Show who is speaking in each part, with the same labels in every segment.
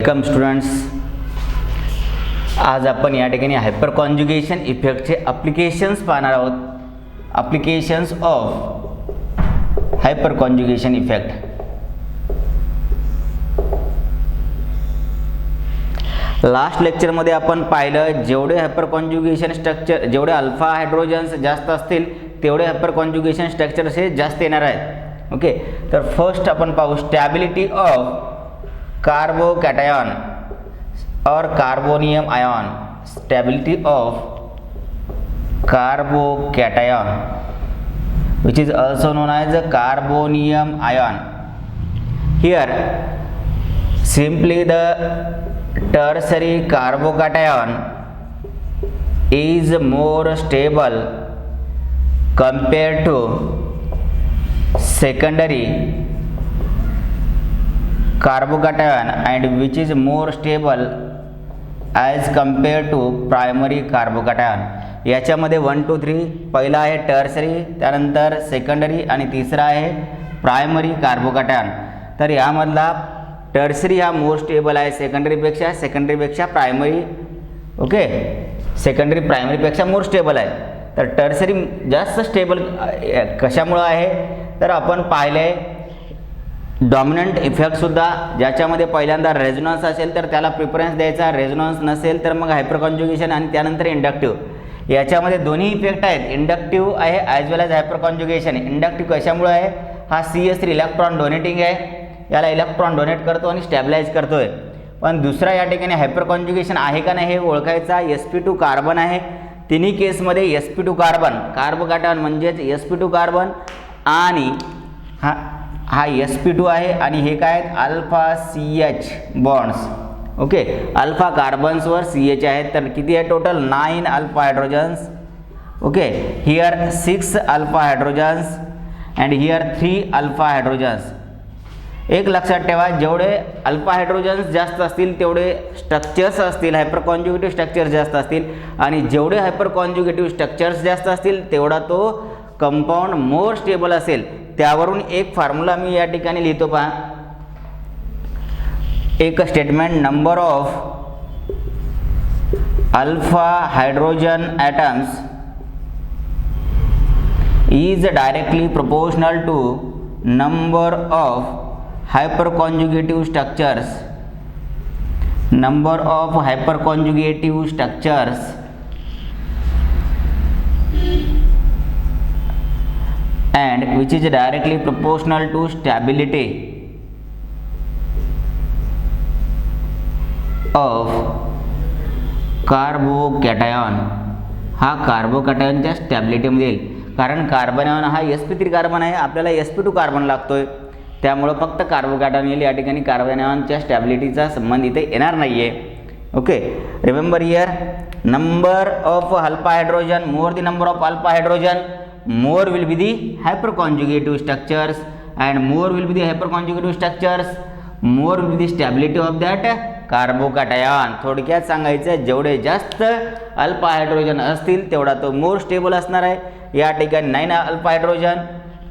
Speaker 1: Welcome students. आज आपण या ठिकाणी हायपर कॉन्जुगेशन इफेक्टचे ॲप्लिकेशन्स पाहणार आहोत. Applications of hyper conjugation effect. Last लेक्चरमध्ये आपण पाहिलं जेवढे हायपर कॉन्जुगेशन स्ट्रक्चर, जेवढे अल्फा हायड्रोजन्स जास्त असतील तेवढे हायपर कॉन्जुगेशन स्ट्रक्चर्स हे जास्त येणार आहेत. ओके, तर फर्स्ट आपण पाहू स्टॅबिलिटी ऑफ कार्बोकॅटायन और carbonium ion. Stability of carbocation which is also known as a carbonium ion. Here simply the tertiary carbocation is more stable compared to secondary carbocation and which is more stable as compared to primary carbocation. याच्यामध्ये 1 2 3 पहिला आहे tertiary, त्यानंतर secondary आणि तिसरा आहे primary carbocation. तर यामधला tertiary हा मोर स्टेबल आहे सेकंडरीपेक्षा प्रायमरी. ओके, सेकंडरी प्रायमरीपेक्षा मोर स्टेबल आहे. तर टर्सरी जास्त स्टेबल कशामुळे आहे तर आपण पाहिले डॉमिनंट इफेक्टसुद्धा, ज्याच्यामध्ये पहिल्यांदा रेझोनन्स असेल तर त्याला प्रिफरन्स द्यायचा, रेझोनन्स नसेल तर मग हायपर कॉन्जुगेशन आणि त्यानंतर इंडक्टिव्ह. याच्यामध्ये दोन्ही इफेक्ट आहेत, इंडक्टिव्ह आहे ॲज वेल ॲज हायपर कॉन्जुगेशन. इंडक्टिव्ह कशामुळे आहे, हा CS3 इलेक्ट्रॉन डोनेटिंग आहे, याला इलेक्ट्रॉन डोनेट करतो आणि स्टॅबिलाइज करतोय. पण दुसरा या ठिकाणी हायपर कॉन्जुगेशन आहे का नाही हे ओळखायचा. sp2 कार्बन आहे, तिन्ही केसमध्ये sp2 कार्बन, कार्बोकॅटायन म्हणजेच sp2 कार्बन आणि हा sp2 आहे आणि हे काय आहेत alpha CH bonds. Okay, alpha कार्बन्सवर CH आहेत. तर किती आहे total 9 alpha hydrogens. Okay, here 6 alpha hydrogens and here 3 alpha hydrogens. एक लक्षात ठेवा, जेवढे अल्फा हायड्रोजन्स जास्त असतील तेवढे स्ट्रक्चर्स असतील, हायपर कॉन्जुगेटिव्ह स्ट्रक्चर्स जास्त असतील आणि जेवढे हायपर कॉन्जुगेटिव्ह स्ट्रक्चर्स जास्त असतील तेवढा तो कंपाऊंड मोर स्टेबल असेल. त्यावरून एक फॉर्म्युला मी या ठिकाणी लिहितो पहा. एक statement, number of alpha hydrogen atoms is directly proportional to number of hyperconjugative structures. Number of hyperconjugative structures and which is directly proportional to stability of carbocation. हा कार्बोकॅटायनच्या स्टॅबिलिटीमध्ये येईल, कारण कार्बन आयन हा sp3 carbon आहे, आपल्याला sp2 carbon लागतोय, त्यामुळं फक्त कार्बोकॅटायन येईल. या ठिकाणी कार्बन आयनच्या स्टॅबिलिटीचा संबंध इथे येणार नाही आहे. Okay, remember here number of alpha hydrogen, more the number of alpha hydrogen, more will be the hyperconjugative structures and more will be the hyperconjugative structures, more will be the stability of that carbocation. थोडक्यात सांगायचं, जेवढे जास्त alpha hydrogen असतील तेवढा तो more stable असणार आहे. या ठिकाणी 9 अल्फा हायड्रोजन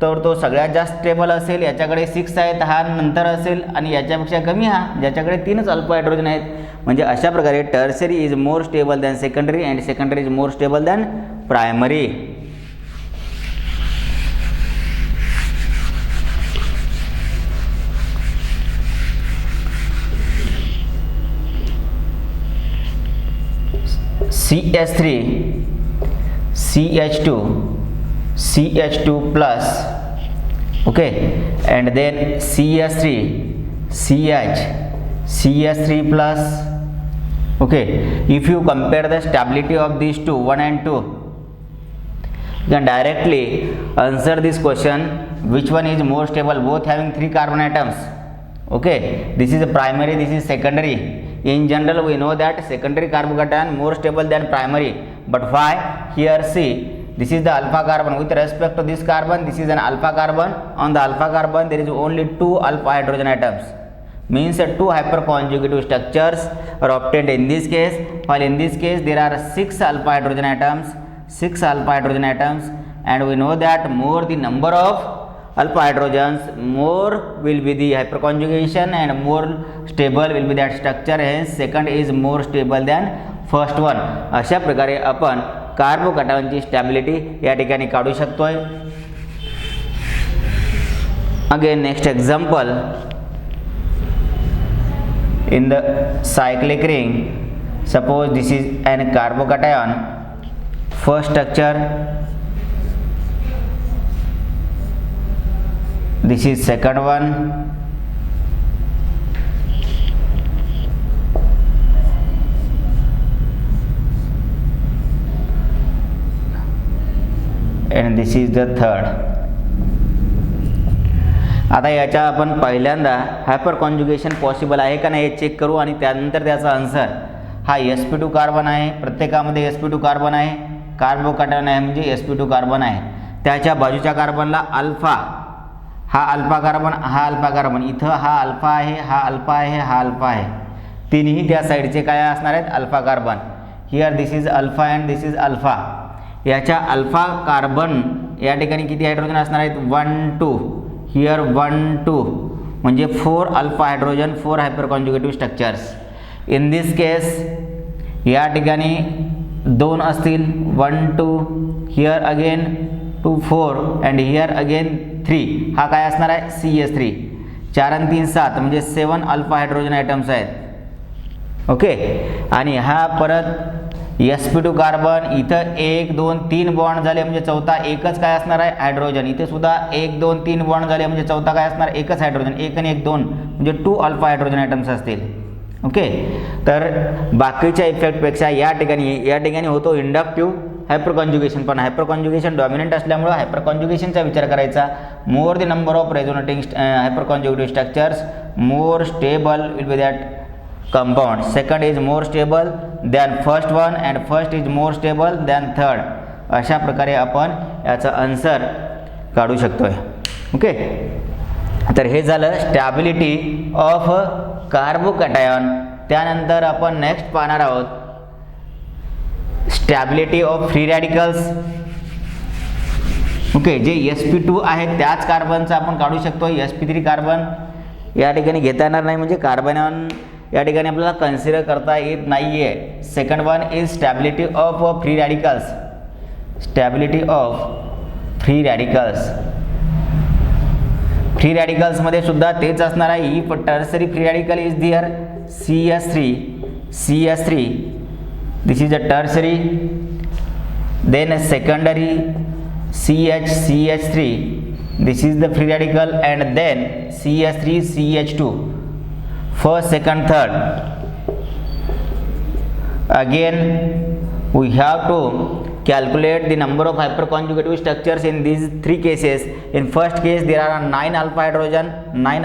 Speaker 1: तर तो सगळ्यात जास्त स्टेबल असेल, याच्याकडे 6 आहेत, हा नंतर असेल आणि याच्यापेक्षा कमी हा ज्याच्याकडे 3च अल्फा हायड्रोजन आहेत. म्हणजे अशा प्रकारे tertiary is more stable than secondary and secondary is more stable than primary. CH3, CH2, CH2 plus, okay, and then CH3, CH, CH3 plus. Okay, if you compare the stability of these two, 1 and 2, you can directly answer this question, which one is more stable, both having 3 carbon atoms. Okay, this is a primary, this is secondary. In general we know that secondary carbocation more stable than primary, but why? Here see, this is the alpha carbon, with respect to this carbon this is an alpha carbon. On the alpha carbon there is only 2 alpha hydrogen atoms, means that 2 hyperconjugative structures are obtained in this case, while in this case there are 6 alpha hydrogen atoms, and we know that more the number of alpha hydrogens, more will be the hyperconjugation and more stable will be that structure, hence second is more stable than first one. अशा प्रकारे आपण कार्बोकॅटायनची stability या ठिकाणी काढू शकतोय. Again next example, in the cyclic ring, suppose this is an carbocation, first structure, this is second one, and this is the third. आता याच्या आपण पहिल्यांदा हायपर कॉन्जुगेशन पॉसिबल आहे का नाही हे चेक करू आणि त्यानंतर त्याचा आन्सर. हा sp2 कार्बन आहे, प्रत्येकामध्ये sp2 कार्बन आहे, कार्बोकॅटायन आहे म्हणजे sp2 कार्बन आहे. त्याच्या बाजूच्या कार्बनला अल्फा, हा अल्फा कार्बन, हा अल्फा कार्बन, इथं हा अल्फा आहे, हा अल्फा आहे, हा अल्फा आहे, तिन्ही त्या साईडचे काय असणार आहेत alpha carbon. Here this is alpha and this is alpha. याच्या अल्फा कार्बन या ठिकाणी किती हायड्रोजन असणार आहेत 1 2, हिअर 1 2 म्हणजे 4 alpha hydrogen, 4 hyperconjugative structures. In this case या ठिकाणी 2 असतील 1 2, here again 2 4 and here again 3. हा काय असणार आहे CH3. 4 आणि 3 7 म्हणजे 7 अल्फा हायड्रोजन आयटम्स आहेत. ओके, आणि हा परत sp2 कार्बन, इथं 1 2 3 बॉन्ड झाले म्हणजे चौथा एकच काय असणार आहे हायड्रोजन. इथे सुद्धा 1 2 3 बॉन्ड झाले म्हणजे चौथा काय असणार एकच हायड्रोजन. 1 आणि 1 2 म्हणजे 2 अल्फा हायड्रोजन आयटम्स असतील. ओके, तर बाकीच्या इफेक्टपेक्षा या ठिकाणी होतो इंडक्टिव्ह हायपर कॉन्जुगेशन, पण हायपर कॉन्जुगेशन डॉमिनंट असल्यामुळे हायपर कॉन्जुगेशनचा विचार करायचा. More the number of resonating hyperconjugative structures, more stable will be that compound. Second is more stable than first one and first is more stable than third. अशा प्रकारे आपण याचा answer काढू शकतोय. ओके, तर हे झालं स्टॅबिलिटी ऑफ कार्बोकॅटायन. त्यानंतर आपण नेक्स्ट पाहणार आहोत stability of free radicals. Okay, जे sp2 आहे त्याच कार्बनचा आपण काढू शकतो. sp3 कार्बन या ठिकाणी घेता येणार नाही म्हणजे कार्बन या ठिकाणी आपल्याला कन्सिडर करता येत नाही आहे. Second one is stability of free radicals. Stability of free radicals. Free रॅडिकल्समध्ये सुद्धा तेच असणार आहे. If tertiary free radical is there CH3, this is a tertiary, then secondary CH3, this is the free radical, and then CH3 CH2, first second third. Again we have to calculate the number of hyperconjugative structures in these three cases. In first case there are 9 alpha hydrogen, 9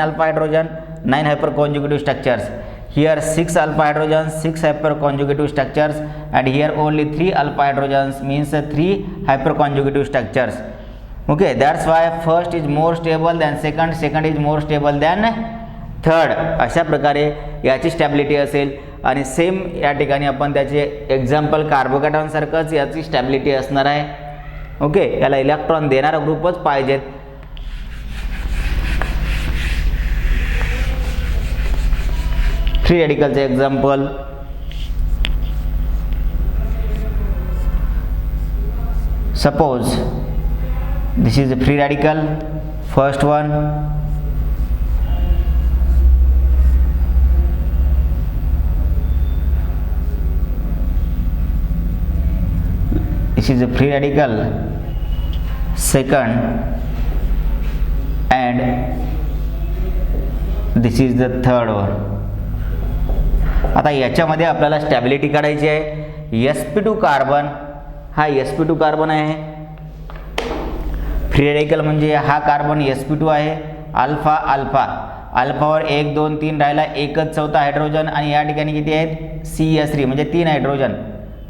Speaker 1: hyperconjugative structures. Here 6 alpha hydrogens, 6 hyperconjugative structures, and here only 3 alpha hydrogens, means 3 hyperconjugative structures. Okay, that's why first is more stable than second, second is more stable than third. अशा प्रकारे याची stability असेल. आणि same या ठिकाणी आपण त्याचे example carbocation सारखंच याची स्टॅबिलिटी असणार आहे. ओके, याला इलेक्ट्रॉन देणारा ग्रुपच पाहिजेत. फ्री रॅडिकलचे example, suppose this is a free radical, first one, this is a free radical, second, and this is the third one. आता याच्यामध्ये आपल्याला स्टॅबिलिटी काढायची आहे. sp2 कार्बन, हा sp2 कार्बन आहे. फ्री रॅडिकल म्हणजे हा कार्बन sp2 आहे. अल्फा अल्फा अल्फावर 1 2 3 राहिला, एकच चौथा हायड्रोजन, आणि या ठिकाणी किती आहेत CH3 म्हणजे 3 हायड्रोजन.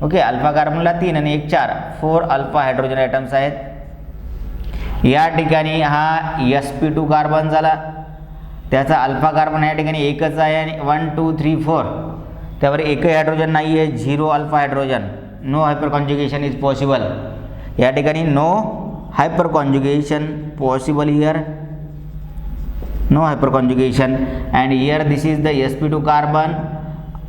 Speaker 1: ओके, अल्फा कार्बनला 3 आणि 1 4, 4 अल्फा हायड्रोजन आयटम्स आहेत. या ठिकाणी हा sp2 कार्बन झाला, त्याचा अल्फा कार्बन या ठिकाणी एकच आहे आणि 1 2 3 4, त्यावर एकही हायड्रोजन नाही आहे, 0 alpha hydrogen. No hyperconjugation is possible. या ठिकाणी no hyperconjugation possible here, no hyperconjugation, and here this is the sp2 carbon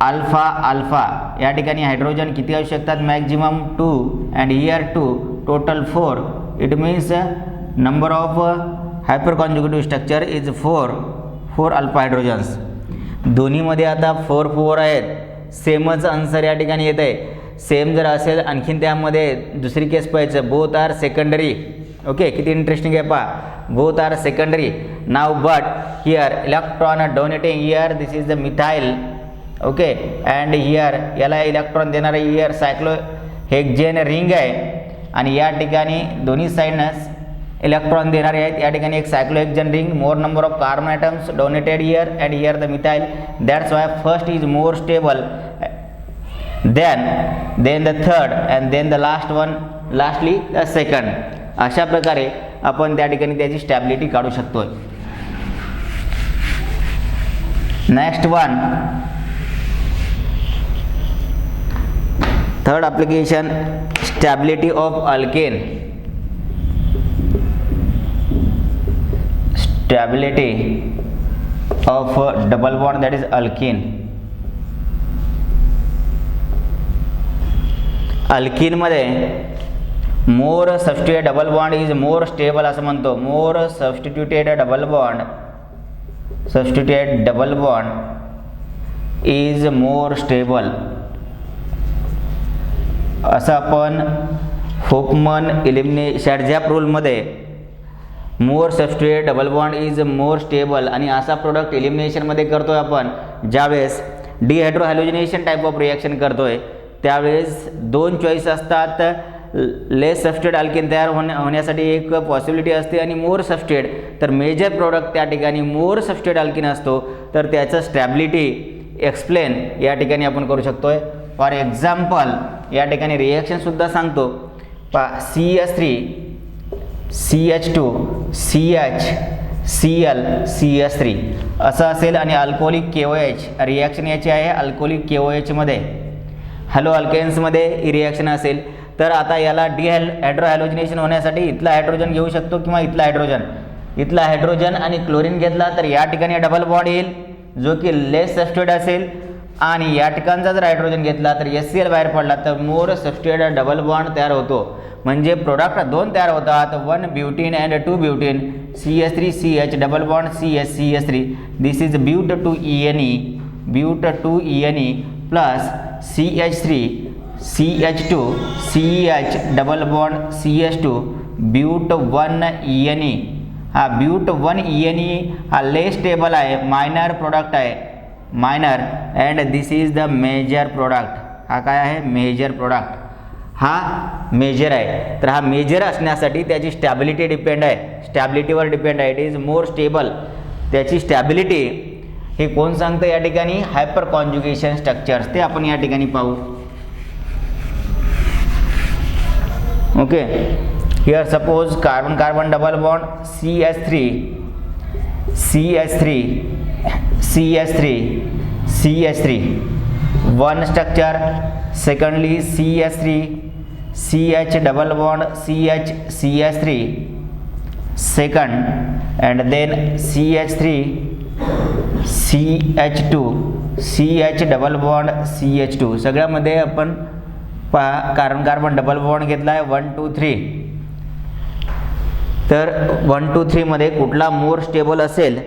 Speaker 1: alpha alpha, या ठिकाणी हायड्रोजन किती असू शकतात, maximum 2 and here 2, total 4. It means number of hyperconjugative structure is 4 alpha hydrogens. दोन्हीमध्ये आता 4 आहेत, सेमच आन्सर या ठिकाणी येत आहे. सेम जर असेल आणखीन त्यामध्ये दुसरी केस पाहायचं, बोथ आर सेकंडरी. ओके, किती इंटरेस्टिंग आहे पहा, both are secondary. Now but here electron donating here this is the methyl. Okay, and here याला इलेक्ट्रॉन देणारे हिअर सायक्लोहेक्झेन रिंग आहे, आणि या ठिकाणी दोन्ही साईडनंच इलेक्ट्रॉन देणारे आहेत. या ठिकाणी एक cyclohexane ring, more number of carbon atoms donated here and here the methyl. That's why first is more stable then the third and then the lastly the second. अशा प्रकारे आपण त्या ठिकाणी त्याची स्टॅबिलिटी काढू शकतो. Next one, third application, stability of alkene. Stability of double bond, that is alkene. अल्किनमध्ये more substituted double bond is more stable असं म्हणतो. More substituted double bond is more stable असं आपण होफमन शार्झॅप रूलमध्ये more substituted double bond is more stable, आणि असा product एलिमिनेशनमध्ये करतोय आपण ज्यावेळेस डिहायड्रोहॅलोजिनेशन टाईप ऑफ रिॲक्शन करतोय. त्यावेळेस 2 चॉईस असतात. लेस सबस्टेट अल्केन तयार होण्यासाठी एक पॉसिबिलिटी असते, आणि मोर सबस्टेट. तर मेजर प्रोडक्ट त्या ठिकाणी मोर सबस्टेट अल्केन असतो, तर त्याचं स्टॅबिलिटी एक्सप्लेन या ठिकाणी आपण करू शकतोय. फॉर एक्झाम्पल या ठिकाणी रिॲक्शनसुद्धा सांगतो पा, CH3 CH2 CH Cl CH3 असं असेल, आणि अल्कोहोलिक KOH रिॲक्शन याची आहे अल्कोहोलिक KOH मध्ये. हॅलो अल्केन्समध्ये ही रिॲक्शन असेल, तर आता याला हायड्रोहॅलोजिनेशन होण्यासाठी इथला हायड्रोजन घेऊ शकतो किंवा इथला हायड्रोजन आणि क्लोरीन घेतला तर या ठिकाणी डबल बॉन्ड येईल जो की लेस सबस्टिट्यूट असेल, आणि या ठिकाणचा जर हायड्रोजन घेतला तर HCl बाहेर पडला तर मोर सबस्टिट्यूटेड डबल बॉन्ड तयार होतो. म्हणजे प्रोडक्ट 2 तयार होतात, 1 butene and 2 butene, CH3CH double bond CH3. This is but two ENE plus CH3 CH2 CH double bond CH2 but 1 ENE. हा ब्यूट 1 ENE हा लेस स्टेबल आहे, मायनर प्रोडक्ट आहे, minor, and this is the major product. हा काय आहे, major product. हा major आहे, तर हा मेजर असण्यासाठी त्याची स्टॅबिलिटी डिपेंड आहे, स्टॅबिलिटीवर डिपेंड आहे. It is more stable. त्याची स्टॅबिलिटी हे कोण सांगतं या ठिकाणी, हायपर कॉन्जुगेशन स्ट्रक्चर्स, ते आपण या ठिकाणी पाहू. Okay, here suppose carbon carbon double bond CH3 one structure. Secondly CH3 CH double bond CH3 second, and then CH3 CH2 CH double bond CH2. सगळ्यामध्ये आपण पहा कार्बन कार्बन डबल बॉन्ड घेतला आहे 1 2 3. तर 1 2 3 मध्ये कुठला मोर स्टेबल असेल,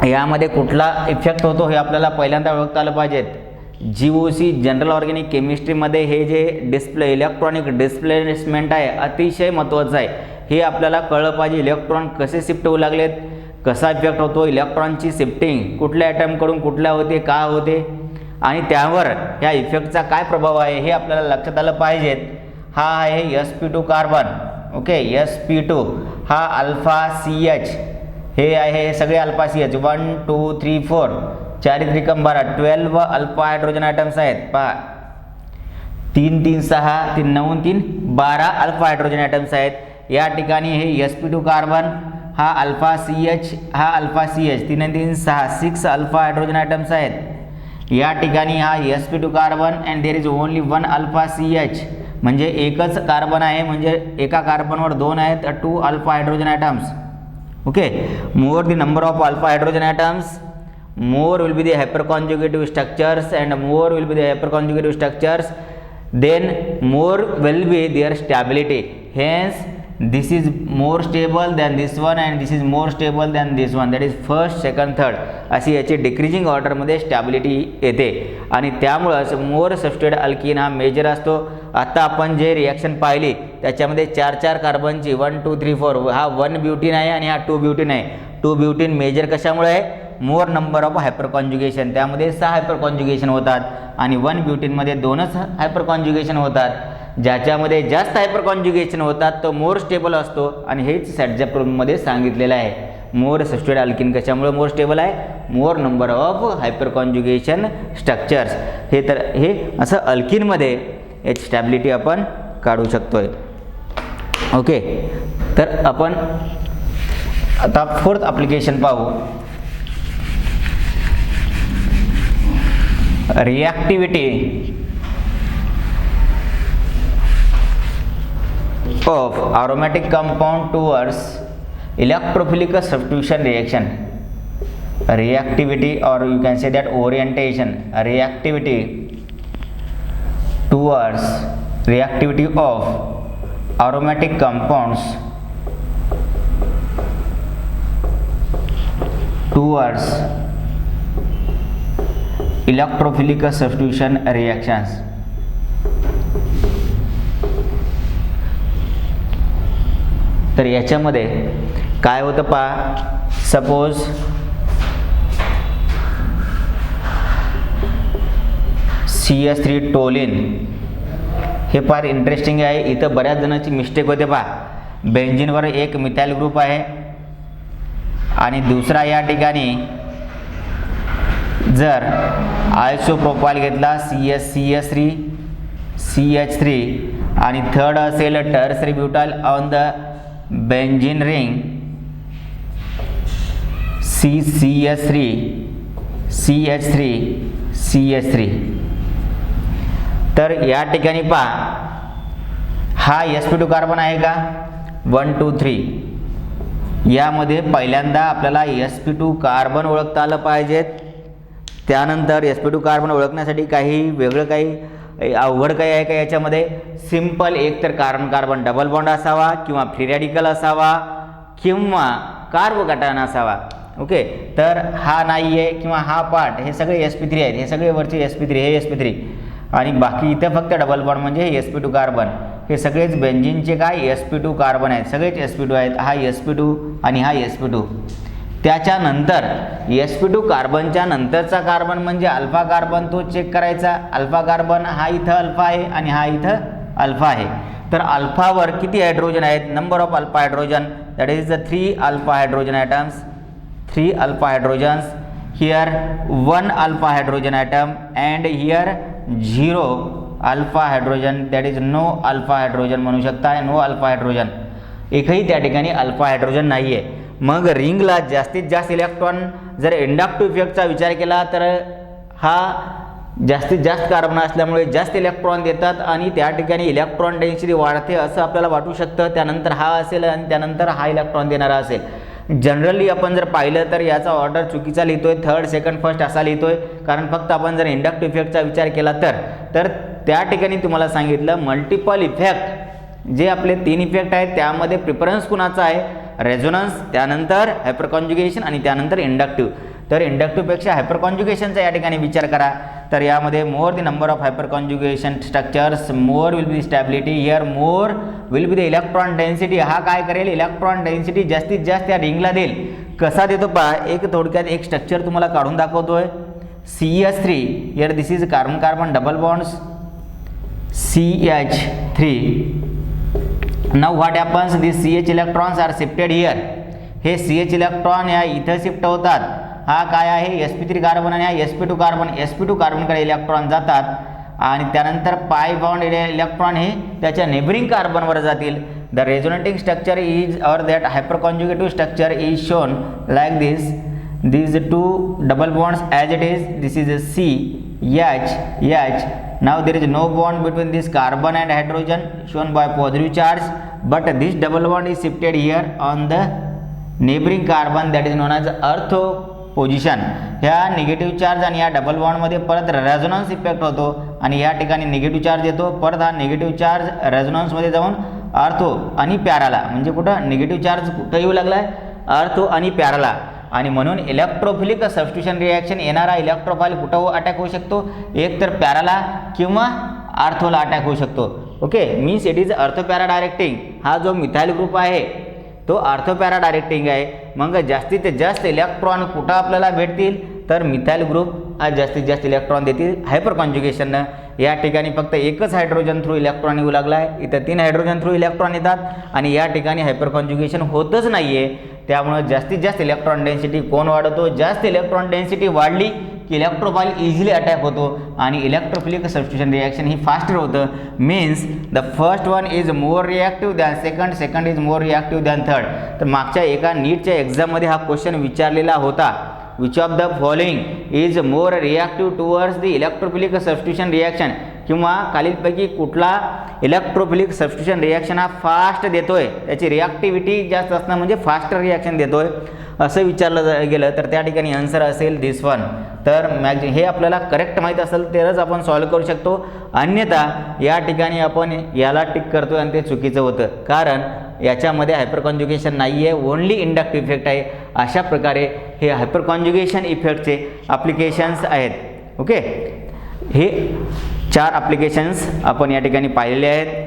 Speaker 1: यामध्ये कुठला इफेक्ट होतो हे आपल्याला पहिल्यांदा ओळखता आलं पाहिजेत. GOC जनरल ऑर्गॅनिक केमिस्ट्रीमध्ये हे जे इलेक्ट्रॉनिक डिस्प्लेसमेंट आहे अतिशय महत्त्वाचं आहे. हे आपल्याला कळलं पाहिजे. इलेक्ट्रॉन कसे शिफ्ट होऊ लागलेत, कसा इफेक्ट होतो, इलेक्ट्रॉनची शिफ्टिंग कुठल्या ॲटमकडून कुठल्या होते, का होते, आणि त्यावर या इफेक्टचा काय प्रभाव आहे हे आपल्याला लक्षात आलं पाहिजेत. हा आहे sp2 कार्बन. ओके, sp2 हा अल्फा CH, हे आहे सगळे alpha CH 1 2 3 4 4 त्रिकम 12 12 alpha hydrogen items आहेत. पहा 3 3 6 3 9 3 12 अल्फा हायड्रोजन आयटम्स आहेत. या ठिकाणी हे sp2 कार्बन हा अल्फा CH 3 आणि 3 6 अल्फा हायड्रोजन आयटम्स आहेत. या ठिकाणी हा sp2 carbon and there is only 1 alpha CH म्हणजे एकच कार्बन आहे, म्हणजे एका कार्बनवर 2 आहेत, 2 alpha hydrogen atoms. Okay, more the number of alpha hydrogen atoms, more will be the hyperconjugative structures, and more will be the hyperconjugative structures, then more will be their stability. Hence this is more stable than this one and this is more stable than this one, that is first, second, third अशी याची decreasing ऑर्डरमध्ये stability येते आणि त्यामुळंच मोर substrate alkene हा major असतो. आता आपण जे रिॲक्शन पाहिली त्याच्यामध्ये 4 कार्बनची 1 2 3 4 हा 1 ब्युटीन आहे आणि हा 2 ब्युटीन आहे. 2 ब्युटीन मेजर कशामुळे आहे? मोर नंबर ऑफ हायपर कॉन्जुगेशन, त्यामध्ये 6 हायपर कॉन्जुगेशन होतात आणि 1 ब्युटीनमध्ये 2च हायपर कॉन्जुगेशन होतात. ज्याच्यामध्ये जास्त हायपर कॉन्जुगेशन होतात तो मोर स्टेबल असतो आणि हेच सॅडझॅप रूममध्ये सांगितलेलं आहे. मोर सबस्टेट अल्किन कशामुळे मोर स्टेबल आहे? मोर number of hyper conjugation structures. हे असं अल्किनमध्ये याची स्टॅबिलिटी आपण काढू शकतोय. ओके, तर आपण आता 4th ॲप्लिकेशन पाहू. reactivity of aromatic compound towards electrophilic substitution reaction. Reactivity, or you can say that orientation, reactivity of aromatic compounds towards electrophilic substitution reactions. तर याच्यामध्ये काय होतं पहा. सपोज CS3 टोलिन, हे फार इंटरेस्टिंग आहे. इथं बऱ्याच जणांची मिस्टेक होते पहा. बेंझिनवर एक मिथाइल ग्रुप आहे आणि दुसरा या ठिकाणी जर आयसोप्रोपाइल घेतला CS3 CH3 आणि थर्ड असेल tertiary butyl on the benzene ring CH3 CH3 CH3. तर या ठिकाणी पहा, हा sp2 कार्बन आहे का? 1 2 3. यामध्ये पहिल्यांदा आपल्याला sp2 कार्बन ओळखता आलं पाहिजेत. त्यानंतर sp2 कार्बन ओळखण्यासाठी काही वेगळं काही अवघड काही आहे का याच्यामध्ये? सिंपल, एक तर कार्बन कार्बन डबल बॉन्ड असावा किंवा फ्री रॅडिकल असावा किंवा कार्बोकॅटायन असावा. ओके, तर हा नाही आहे किंवा हा पार्ट, हे सगळे sp3 आहेत. हे सगळे वरचे sp3, हे sp3 आणि बाकी इथं फक्त डबल बॉन्ड म्हणजे हे sp2 कार्बन. हे सगळेच बेंझिनचे काय sp2 कार्बन आहेत, सगळेच sp2 आहेत. हा sp2 आणि हा sp2. त्याच्यानंतर sp2 कार्बनच्या नंतरचा कार्बन म्हणजे अल्फा कार्बन, तो चेक करायचा. अल्फा कार्बन हा इथं अल्फा आहे आणि हा इथं अल्फा आहे. तर अल्फावर किती हायड्रोजन आहेत? Number of alpha hydrogen, that is the 3 alpha hydrogen atoms. 3 alpha hydrogens. Here 1 alpha hydrogen atom and here 0 alpha hydrogen, that is no alpha hydrogen म्हणू शकता. नो अल्फा हायड्रोजन, एकही त्या ठिकाणी अल्फा हायड्रोजन नाही आहे. मग रिंगला जास्तीत जास्त इलेक्ट्रॉन, जर इंडक्टिव्ह इफेक्टचा विचार केला तर हा जास्तीत जास्त कार्बन असल्यामुळे जास्त इलेक्ट्रॉन देतात आणि त्या ठिकाणी इलेक्ट्रॉन डेन्सिटी वाढते असं आपल्याला वाटू शकतं. त्यानंतर हा असेल आणि त्यानंतर हा इलेक्ट्रॉन देणारा असेल. जनरली आपण जर पाहिलं तर याचा ऑर्डर चुकीचा लिहितोय, थर्ड सेकंड फर्स्ट असा लिहितोय. कारण फक्त आपण जर इंडक्टिव्ह इफेक्टचा विचार केला तर त्या ठिकाणी तुम्हाला सांगितलं मल्टिपल इफेक्ट, जे आपले 3 इफेक्ट आहेत त्यामध्ये प्रिफरन्स कुणाचा आहे? रेझोनन्स, त्यानंतर हायपर कॉन्जुगेशन आणि त्यानंतर इंडक्टिव्ह. तर इंडक्टिव्हपेक्षा हायपर कॉन्जुगेशनचा या ठिकाणी विचार करा. तर यामध्ये मोर the number of hyper conjugation structures, more will be stability. Here more will be the electron density. हा काय करेल? इलेक्ट्रॉन डेन्सिटी जास्तीत जास्त या रिंगला देईल. कसा देतो पहा, एक थोडक्यात एक स्ट्रक्चर तुम्हाला काढून दाखवतोय. CH3, here this is carbon carbon double bonds CH3. Now what happens? These CH electrons are shifted here. हे CH इलेक्ट्रॉन या इथं शिफ्ट होतात. हा काय आहे? sp3 कार्बन आणि हा sp2 कार्बन. sp2 कार्बनकडे इलेक्ट्रॉन जातात आणि त्यानंतर पाय बॉन्ड इलेक्ट्रॉन हे त्याच्या नेबरिंग कार्बनवर जातील. The resonating structure is or that hyperconjugative structure is shown like this. these two double bonds as it is. This is a C, H. Now there is no bond between this carbon and hydrogen shown by positive charge, but this double bond is shifted here on the neighboring carbon, that is known as earth position. ह्या negative charge आणि या double बॉन्डमध्ये परत resonance effect होतो आणि या ठिकाणी negative charge येतो. परत हा निगेटिव्ह चार्ज रेझोनन्समध्ये जाऊन आर्थो आणि पॅराला, म्हणजे कुठं निगेटिव्ह चार्ज कुठं येऊ लागला आहे, आर्थो आणि पॅराला. आणि म्हणून इलेक्ट्रोफिलिक सबस्टिट्यूशन रिॲक्शन येणारा इलेक्ट्रोफाइल कुठं अटॅक होऊ शकतो, एक तर पॅराला किंवा आर्थोला अटॅक होऊ शकतो. ओके, मीन्स इट इज अर्थो पॅरा डायरेक्टिंग. हा जो मिथाइल ग्रुप आहे तो आर्थो पॅरा डायरेक्टिंग आहे. मग जास्तीत जास्त इलेक्ट्रॉन कुठं आपल्याला भेटतील, तर मिथाइल ग्रुप हा जास्तीत जास्त इलेक्ट्रॉन देतील हायपर कॉन्जुगेशननं. या ठिकाणी फक्त एकच हायड्रोजन थ्रू इलेक्ट्रॉन येऊ लागला आहे, इथं 3 हायड्रोजन थ्रू इलेक्ट्रॉन येतात आणि या ठिकाणी हायपर कॉन्जुगेशन होतच नाही आहे. त्यामुळं जास्तीत जास्त इलेक्ट्रॉन डेन्सिटी कोण वाढवतो, जास्त इलेक्ट्रॉन डेन्सिटी वाढली की इलेक्ट्रोफाइल इझिली अटॅक होतो आणि इलेक्ट्रोफिलिक सबस्टिट्यूशन रिॲक्शन ही फास्टर होतं. Means the first one is more reactive than second, second is more reactive than third. तर मागच्या एका नीटच्या एक्झाममध्ये हा क्वेश्चन विचारलेला होता, which of the following is more reactive towards the electrophilic substitution reaction, किंवा खालीलपैकी कुठला इलेक्ट्रोफिलिक सबस्टिट्यूशन रिॲक्शन हा फास्ट देतोय, त्याची रिॲक्टिव्हिटी जास्त असणं म्हणजे फास्टर रिॲक्शन देतोय असं विचारलं गेलं तर त्या ठिकाणी आन्सर असेल दिस वन. तर हे आपल्याला करेक्ट माहीत असेल तरच आपण सॉल्व्ह करू शकतो, अन्यथा या ठिकाणी आपण याला टिक करतोय आणि ते चुकीचं होतं, कारण याच्यामध्ये हायपर कॉन्जुगेशन नाही आहे, ओनली इंडक्टिव्ह इफेक्ट आहे. अशा प्रकारे हे हायपर कॉन्जुगेशन इफेक्टचे ॲप्लिकेशन्स आहेत. ओके, हे 4 ॲप्लिकेशन्स आपण या ठिकाणी पाहिलेले आहेत.